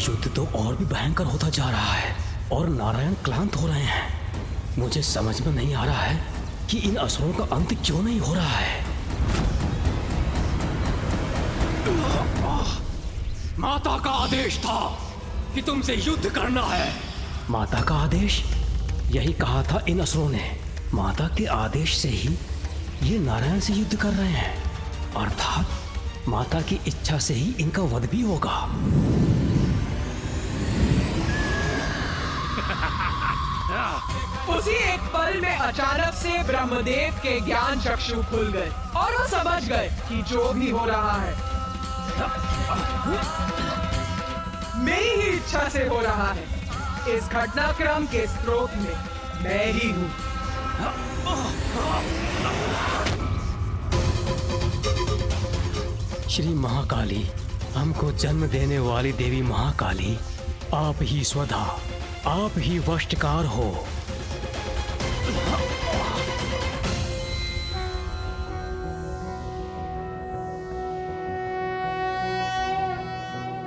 युद्ध तो और भी भयंकर होता जा रहा है और नारायण क्लांत हो रहे हैं। मुझे समझ में नहीं आ रहा है कि इन असुरों का अंत क्यों नहीं हो रहा है। माता का आदेश था कि तुमसे युद्ध करना है। माता का आदेश? यही कहा था इन असुरों ने। माता के आदेश से ही ये नारायण से युद्ध कर रहे हैं, अर्थात माता की इच्छा से ही इनका वध भी होगा। उसी एक पल में अचानक से ब्रह्मदेव के ज्ञान चक्षु खुल गए और वो समझ गए कि जो भी हो रहा है मेरी ही इच्छा से हो रहा है। इस घटनाक्रम के स्रोत में मैं ही हूँ। श्री महाकाली, हमको जन्म देने वाली देवी महाकाली, आप ही स्वधा, आप ही वशकार हो।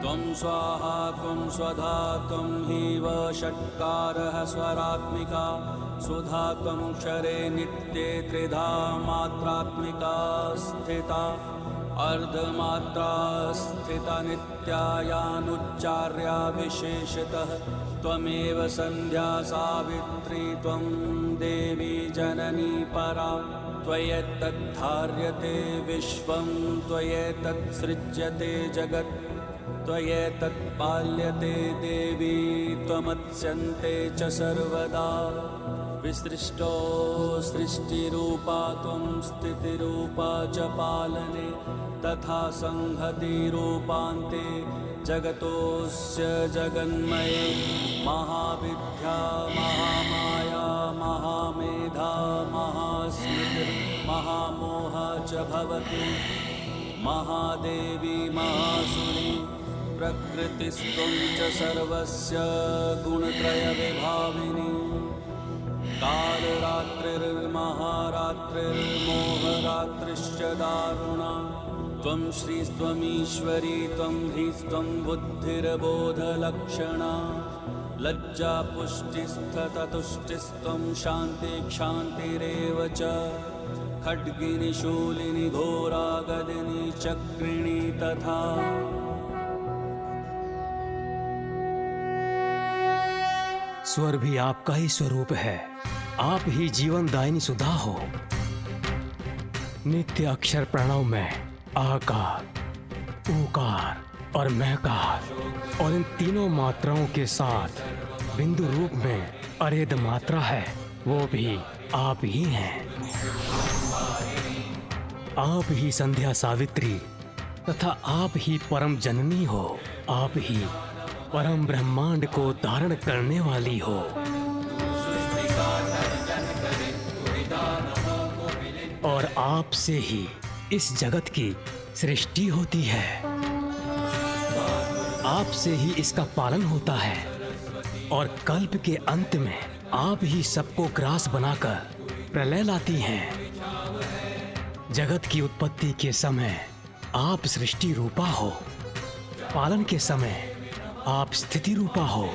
त्वं स्वाहा त्वं स्वधा त्वं हि वषट्कारः स्वरात्मिका सुधा त्वं क्षरे नित्ये त्रिधा मात्रात्मिका स्थिता अर्धमात्रा स्थिता नित्यायानुच्चार्या विशेषतः त्वमेव संध्या सावित्री त्वं देवी जननी परा त्वयैतद्धार्यते विश्वं त्वयैतत्सृज्यते जगत् त्वयैतत्पाल्यते देवी त्वमत्स्यन्ते च सर्वदा विसृष्टो सृष्टिरूपा त्वं स्थितिरूपा च पालने तथा संहतिरूपान्ते जगतोऽस्य जगन्मये महाविद्या महामाया महामेधा महास्मृतिर् महामोहा च भवति महादेवी महासुरी प्रकृतिस्त्वं च सर्वस्य गुणत्रयविभाविनी कालरात्रिर्महारात्रिर्मोहरात्रिश्च दारुणा त्वं श्रीस्त्वमीश्वरी त्वं ह्रीस्त्वं बुद्धिर्बोधलक्षणा लज्जा पुष्टिस्तततुष्टिस्त्वं शान्तिक्षान्तिरेव च खड्गिनी शूलिनी घोरा गदिनी चक्रिणी तथा स्वर भी आपका ही स्वरूप है। आप ही जीवनदायिनी सुधा हो। नित्य अक्षर प्रणव में आकार, ऊकार और महकार और इन तीनों मात्राओं के साथ बिंदु रूप में अरेद मात्रा है, वो भी आप ही हैं। आप ही संध्या सावित्री तथा आप ही परम जननी हो। आप ही परम ब्रह्मांड को धारण करने वाली हो। और आपसे ही इस जगत की सृष्टि होती है। आपसे ही इसका पालन होता है और कल्प के अंत में आप ही सबको ग्रास बनाकर प्रलय लाती हैं। जगत की उत्पत्ति के समय आप सृष्टि रूपा हो, पालन के समय आप स्थिति रूपा हो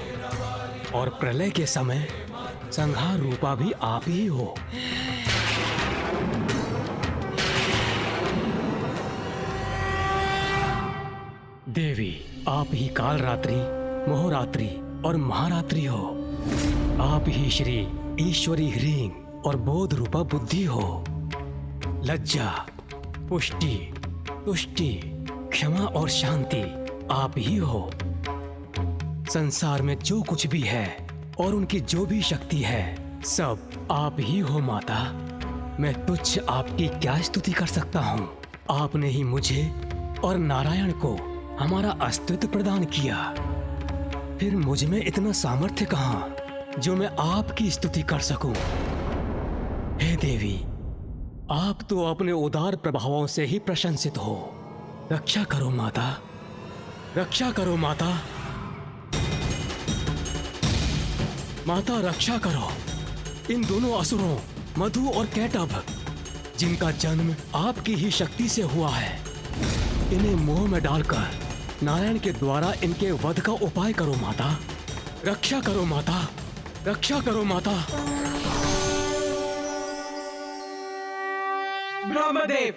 और प्रलय के समय संहार रूपा भी आप ही हो। देवी, आप ही कालरात्रि, मोहरात्रि और महारात्रि हो। आप ही श्री ईश्वरी ह्रीं और बोध रूपा बुद्धि हो। लज्जा, पुष्टि, तुष्टि, क्षमा और शांति आप ही हो। संसार में जो कुछ भी है और उनकी जो भी शक्ति है, सब आप ही हो माता। मैं तुच्छ आपकी क्या स्तुति कर सकता हूँ। आपने ही मुझे और नारायण को हमारा अस्तित्व प्रदान किया, फिर मुझ में इतना सामर्थ्य कहां जो मैं आपकी स्तुति कर सकूं। हे देवी, आप तो अपने उदार प्रभावों से ही प्रशंसित हो। रक्षा करो माता, रक्षा करो माता, माता रक्षा करो इन दोनों असुरों मधु और कैटभ, जिनका जन्म आपकी ही शक्ति से हुआ है। इन्हें मोह में डालकर नारायण के द्वारा इनके वध का उपाय करो माता। रक्षा करो माता, रक्षा करो माता। ब्रह्मदेव,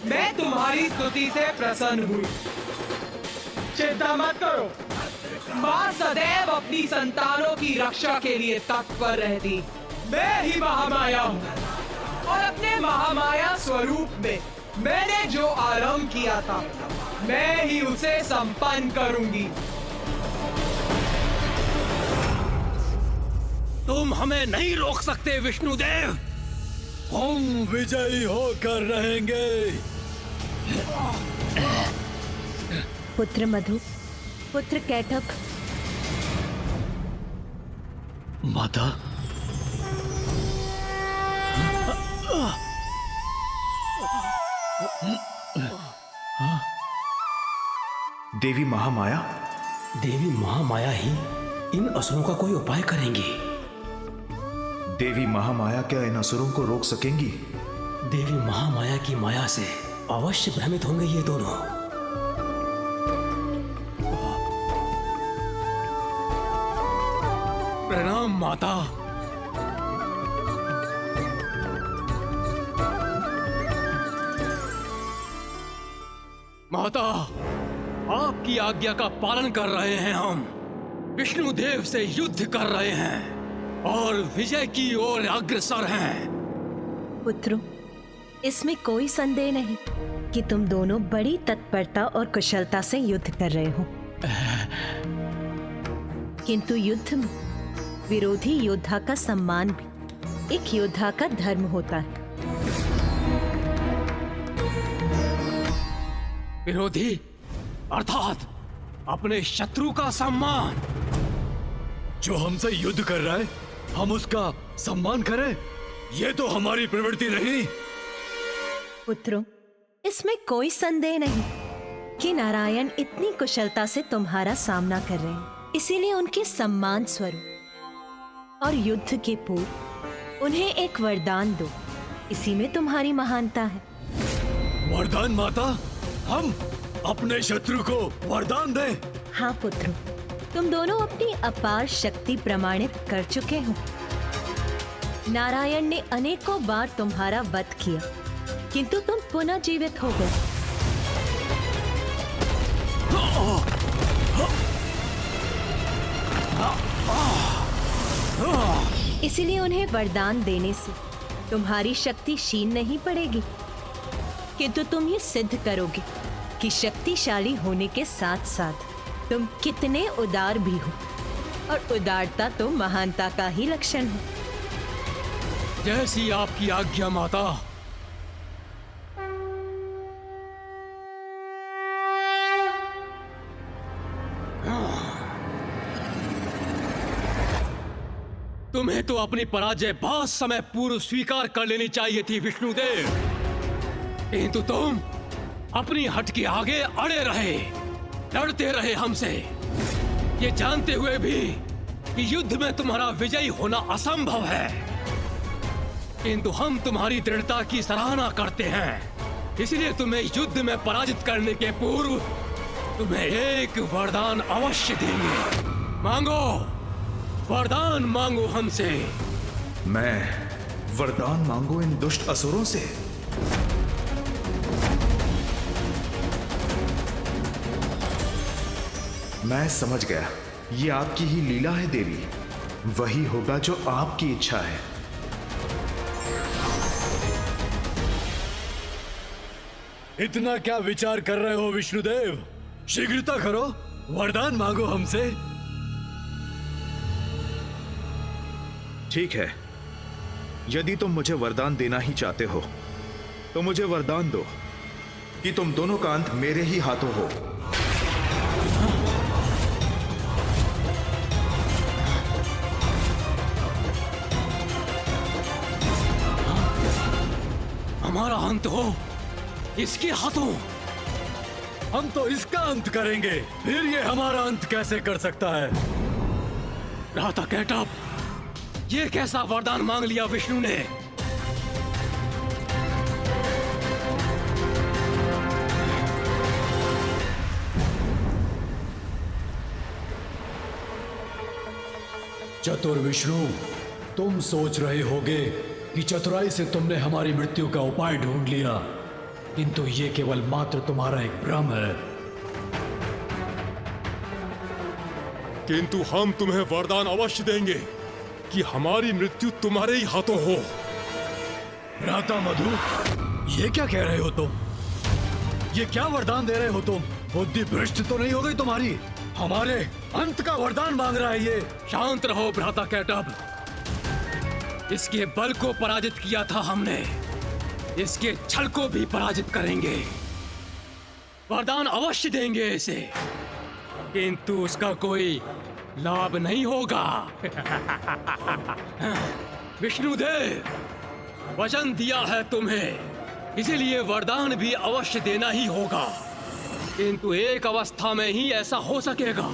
मैं तुम्हारी स्तुति से प्रसन्न हुई। चिंता मत करो, माँ सदैव अपनी संतानों की रक्षा के लिए तत्पर रहती। मैं ही महामाया हूँ और अपने महामाया स्वरूप में मैंने जो आरंभ किया था, मैं ही उसे संपन्न करूंगी। तुम हमें नहीं रोक सकते विष्णुदेव। हम विजयी होकर रहेंगे। पुत्र मधु, पुत्र कैटभ। माता, देवी महामाया? देवी महामाया ही इन असुरों का कोई उपाय करेंगी। देवी महामाया क्या इन असुरों को रोक सकेंगी? देवी महामाया की माया से अवश्य भ्रमित होंगे ये दोनों। प्रणाम माता। माता, आपकी आज्ञा का पालन कर रहे हैं हम। विष्णुदेव से युद्ध कर रहे हैं और विजय की ओर अग्रसर हैं। पुत्रों, इसमें कोई संदेह नहीं कि तुम दोनों बड़ी तत्परता और कुशलता से युद्ध कर रहे हो। किंतु युद्ध में विरोधी योद्धा का सम्मान भी एक योद्धा का धर्म होता है। विरोधी अर्थात अपने शत्रु का सम्मान। जो हमसे युद्ध कर रहा है, हम उसका सम्मान करें, ये तो हमारी प्रवृत्ति नहीं। पुत्रों, इसमें कोई संदेह नहीं कि नारायण इतनी कुशलता से तुम्हारा सामना कर रहे हैं। इसीलिए उनके सम्मान स्वरूप और युद्ध के पूर्व उन्हें एक वरदान दो। इसी में तुम्हारी महानता है। वरदान माता? हम अपने शत्रु को वरदान दें? हाँ पुत्रों, तुम दोनों अपनी अपार शक्ति प्रमाणित कर चुके हो। नारायण ने अनेकों बार तुम्हारा वध किया, किंतु तुम पुनः जीवित हो गए। इसीलिए उन्हें वरदान देने से तुम्हारी शक्ति क्षीण नहीं पड़ेगी, किंतु तुम ये सिद्ध करोगे कि शक्तिशाली होने के साथ साथ तुम कितने उदार भी हो, और उदारता तो महानता का ही लक्षण है। जैसी आपकी आज्ञा माता। तुम्हें तो अपनी पराजय बहुत समय पूर्व स्वीकार कर लेनी चाहिए थी विष्णुदेव, किंतु तुम अपनी हट के आगे अड़े रहे, लड़ते रहे हमसे, ये जानते हुए भी कि युद्ध में तुम्हारा विजयी होना असंभव है। किंतु हम तुम्हारी दृढ़ता की सराहना करते हैं, इसलिए तुम्हें युद्ध में पराजित करने के पूर्व तुम्हें एक वरदान अवश्य देंगे। मांगो, वरदान मांगो हमसे। मैं वरदान मांगू इन दुष्ट असुरों से? मैं समझ गया, ये आपकी ही लीला है देवी। वही होगा जो आपकी इच्छा है। इतना क्या विचार कर रहे हो विष्णुदेव? शीघ्रता करो, वरदान मांगो हमसे। ठीक है, यदि तुम मुझे वरदान देना ही चाहते हो तो मुझे वरदान दो। कि तुम दोनों का अंत मेरे ही हाथों हो। हमारा अंत हो इसके हाथों। हम तो इसका अंत करेंगे, फिर ये हमारा अंत कैसे कर सकता है? भ्राता कैटअप, ये कैसा वरदान मांग लिया विष्णु ने? चतुर विष्णु, तुम सोच रहे होगे कि चतुराई से तुमने हमारी मृत्यु का उपाय ढूंढ लिया, किंतु ये केवल मात्र तुम्हारा एक भ्रम है। किंतु हम तुम्हें वरदान अवश्य देंगे कि हमारी मृत्यु तुम्हारे ही हाथों हो। भ्राता मधु, ये क्या कह रहे हो तुम? ये क्या वरदान दे रहे हो तुम? बुद्धि भ्रष्ट तो नहीं हो गई तुम्हारी? हमारे अंत का वरदान मांग रहा है ये। शांत रहो भ्राता कैटअप। इसके बल को पराजित किया था हमने, इसके छल को भी पराजित करेंगे। वरदान अवश्य देंगे इसे, किंतु उसका कोई लाभ नहीं होगा। विष्णुदेव, वचन दिया है तुम्हें, इसीलिए वरदान भी अवश्य देना ही होगा, किंतु एक अवस्था में ही ऐसा हो सकेगा।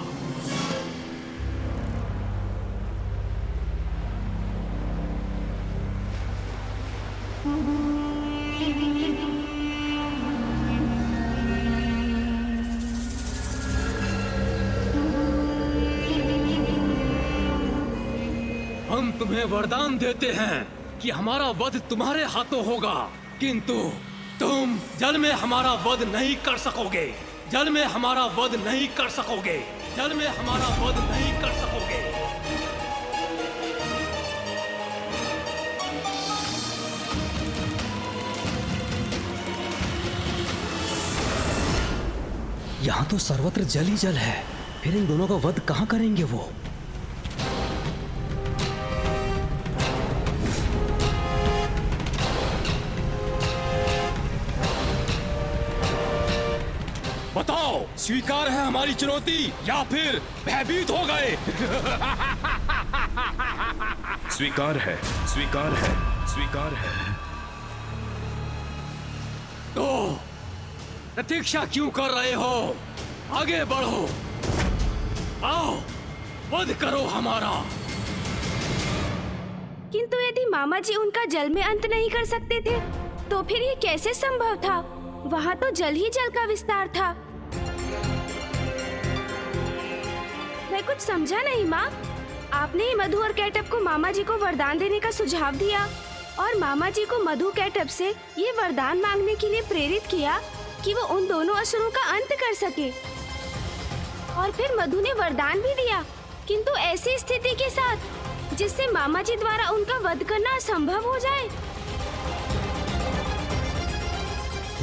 हम तुम्हें वरदान देते हैं कि हमारा वध तुम्हारे हाथों होगा, किंतु तुम जल में हमारा वध नहीं कर सकोगे। जल में हमारा वध नहीं कर सकोगे। जल में हमारा वध नहीं कर सकोगे। यहाँ तो सर्वत्र जल ही जल है, फिर इन दोनों का वध कहाँ करेंगे वो? बताओ, स्वीकार है हमारी चुनौती या फिर भयभीत हो गए? स्वीकार है, स्वीकार है, स्वीकार है। तो प्रतीक्षा क्यों कर रहे हो? आगे बढ़ो, आओ वध करो हमारा। किंतु यदि मामा जी उनका जल में अंत नहीं कर सकते थे, तो फिर ये कैसे संभव था? वहाँ तो जल ही जल का विस्तार था। मैं कुछ समझा नहीं माँ। आपने ही मधु और कैटअप को मामा जी को वरदान देने का सुझाव दिया और मामा जी को मधु कैटअप से ये वरदान मांगने के लिए प्रेरित किया कि वो उन दोनों असुरों का अंत कर सके। और फिर मधु ने वरदान भी दिया, किंतु ऐसी स्थिति के साथ जिससे मामा जी द्वारा उनका वध करना असंभव हो जाए।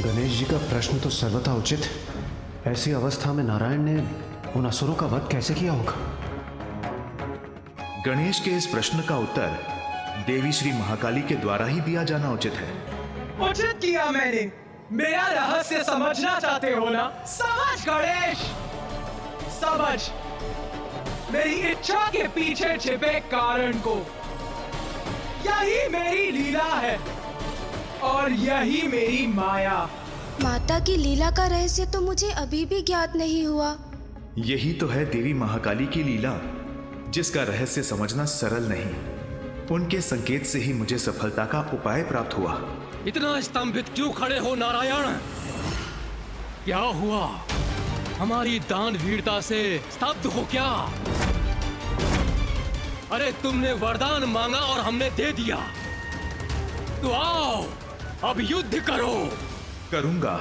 गणेश जी का प्रश्न तो सर्वथा उचित है। ऐसी अवस्था में नारायण ने उन असुरों का वध कैसे किया होगा? गणेश के इस प्रश्न का उत्तर देवी श्री महाकाली के द्वारा ही दिया जाना उचित है। उचित किया मैंने। मेरा रहस्य समझना चाहते हो ना? समझ गणेश, समझ मेरी इच्छा के पीछे छिपे कारण को। यही मेरी लीला है और यही मेरी माया। माता की लीला का रहस्य तो मुझे अभी भी ज्ञात नहीं हुआ। यही तो है देवी महाकाली की लीला, जिसका रहस्य समझना सरल नहीं। उनके संकेत से ही मुझे सफलता का उपाय प्राप्त हुआ। इतना स्तंभित क्यों खड़े हो नारायण? क्या हुआ? हमारी दानवीरता से स्तब्ध हो क्या? अरे तुमने वरदान मांगा और हमने दे दिया, तो आओ अब युद्ध करो। करूंगा,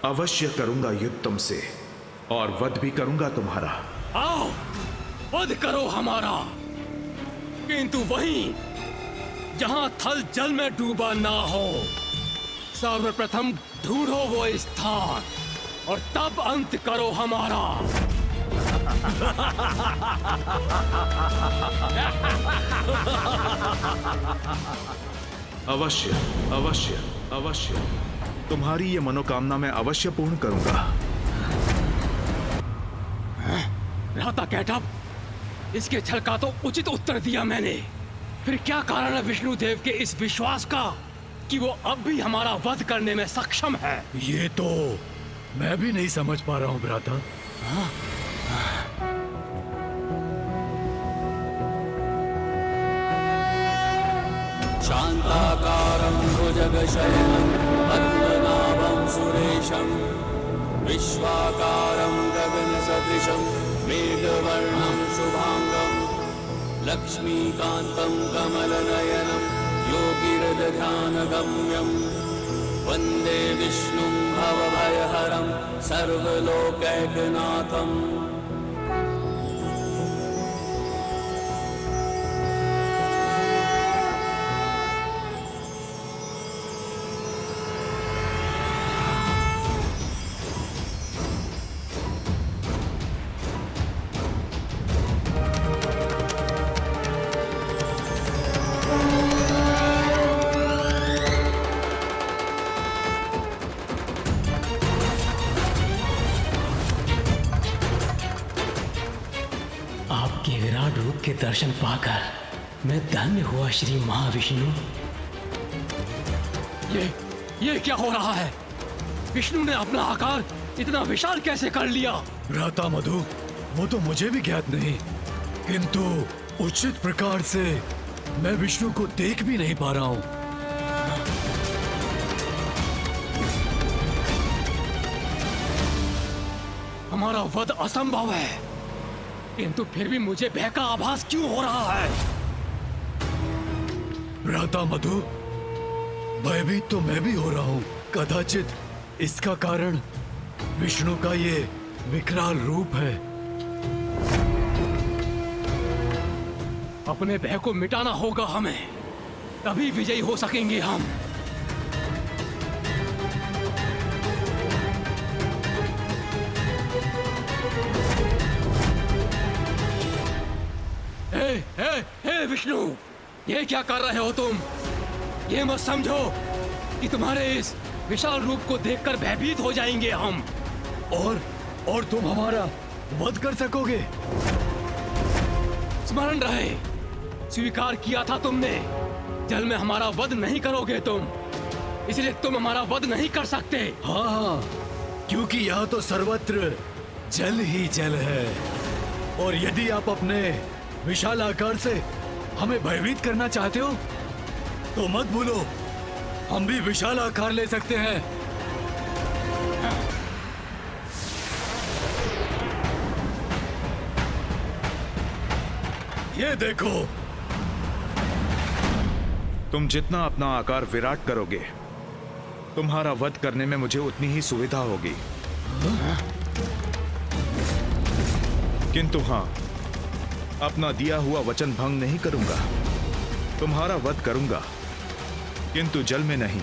अवश्य करूंगा युद्ध तुमसे, और वध भी करूंगा तुम्हारा। आओ वध करो हमारा, किंतु वहीं जहां थल जल में डूबा ना हो। सर्वप्रथम ढूंढो वो स्थान और तब अंत करो हमारा। अवश्य, अवश्य, अवश्य। तुम्हारी ये मनोकामना मैं अवश्य पूर्ण करूंगा। भ्राता कैटअप, इसके छल का तो उचित उत्तर दिया मैंने। फिर क्या कारण है विष्णुदेव के इस विश्वास का कि वो अब भी हमारा वध करने में सक्षम है? ये तो मैं भी नहीं समझ पा रहा हूँ भ्राता। शांताकारं भुजगशयनं पद्मनाभं सुरेशं विश्वाकारं गगनसदृशं मेघवर्णं शुभांगं लक्ष्मीकान्तं कमलनयनं योगिरध्यानगम्यं वन्दे विष्णुं भवभयहरं सर्वलोकैकनाथम्। आपके विराट रूप के दर्शन पाकर मैं धन्य हुआ श्री महाविष्णु। ये क्या हो रहा है? विष्णु ने अपना आकार इतना विशाल कैसे कर लिया? भ्राता मधु, वो तो मुझे भी ज्ञात नहीं, किंतु उचित प्रकार से मैं विष्णु को देख भी नहीं पा रहा हूँ। हमारा वध असंभव है, किंतु फिर भी मुझे भय का आभास क्यों हो रहा है? भ्राता मधु, भयभीत तो मैं भी हो रहा हूँ। कदाचित इसका कारण विष्णु का ये विकराल रूप है। अपने भय को मिटाना होगा हमें, तभी विजयी हो सकेंगे हम। हे विष्णु, ये क्या कर रहे हो तुम? ये मत समझो कि तुम्हारे इस विशाल रूप को देखकर भयभीत हो जाएंगे हम। और तुम हमारा वध कर सकोगे? स्मरण रहे, स्वीकार किया था तुमने, जल में हमारा वध नहीं करोगे तुम, इसलिए तुम हमारा वध नहीं कर सकते। हाँ, क्योंकि यहाँ तो सर्वत्र जल ही जल है, और यदि आप अपने विशाल आकार से हमें भयभीत करना चाहते हो तो मत भूलो, हम भी विशाल आकार ले सकते हैं। ये देखो। तुम जितना अपना आकार विराट करोगे, तुम्हारा वध करने में मुझे उतनी ही सुविधा होगी। किंतु हाँ, अपना दिया हुआ वचन भंग नहीं करूंगा। तुम्हारा वध करूंगा, किंतु जल में नहीं।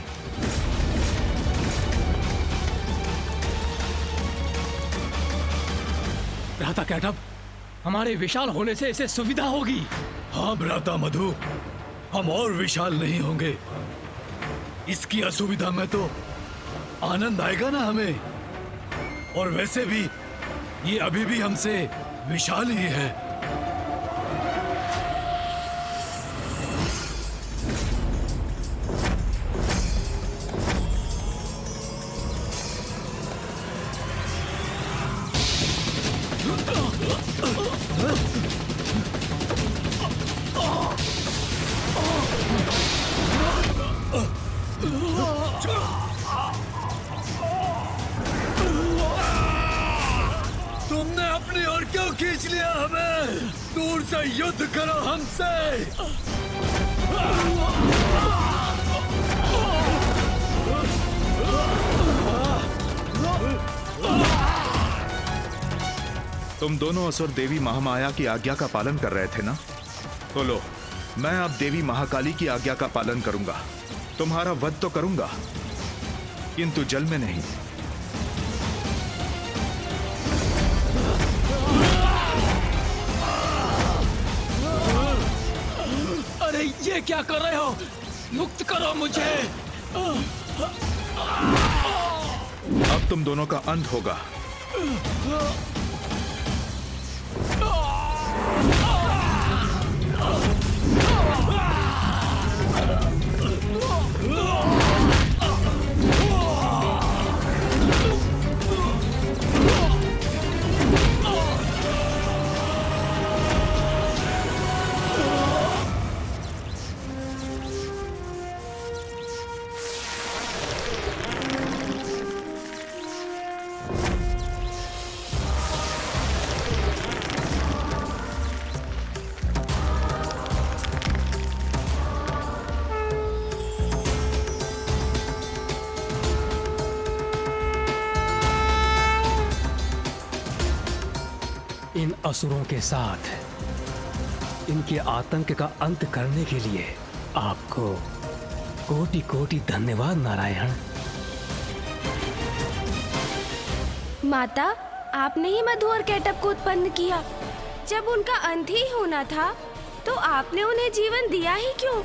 भ्राता कैटअप, हमारे विशाल होने से इसे सुविधा होगी। हाँ भ्राता मधु, हम और विशाल नहीं होंगे। इसकी असुविधा में तो आनंद आएगा ना हमें। और वैसे भी ये अभी भी हमसे विशाल ही है। तुमने अपनी ओर क्यों खींच लिया हमें? दूर से युद्ध करो हमसे। तुम दोनों असुर देवी महामाया की आज्ञा का पालन कर रहे थे ना? तो लो, मैं अब देवी महाकाली की आज्ञा का पालन करूंगा। तुम्हारा वध तो करूंगा, किंतु जल में नहीं। अरे ये क्या कर रहे हो? मुक्त करो मुझे। अब तुम दोनों का अंत होगा। इन असुरों के साथ इनके आतंक का अंत करने के लिए आपको कोटि कोटि धन्यवाद नारायण। माता, आपने ही मधु और केटअप को उत्पन्न किया। जब उनका अंत ही होना था तो आपने उन्हें जीवन दिया ही क्यों?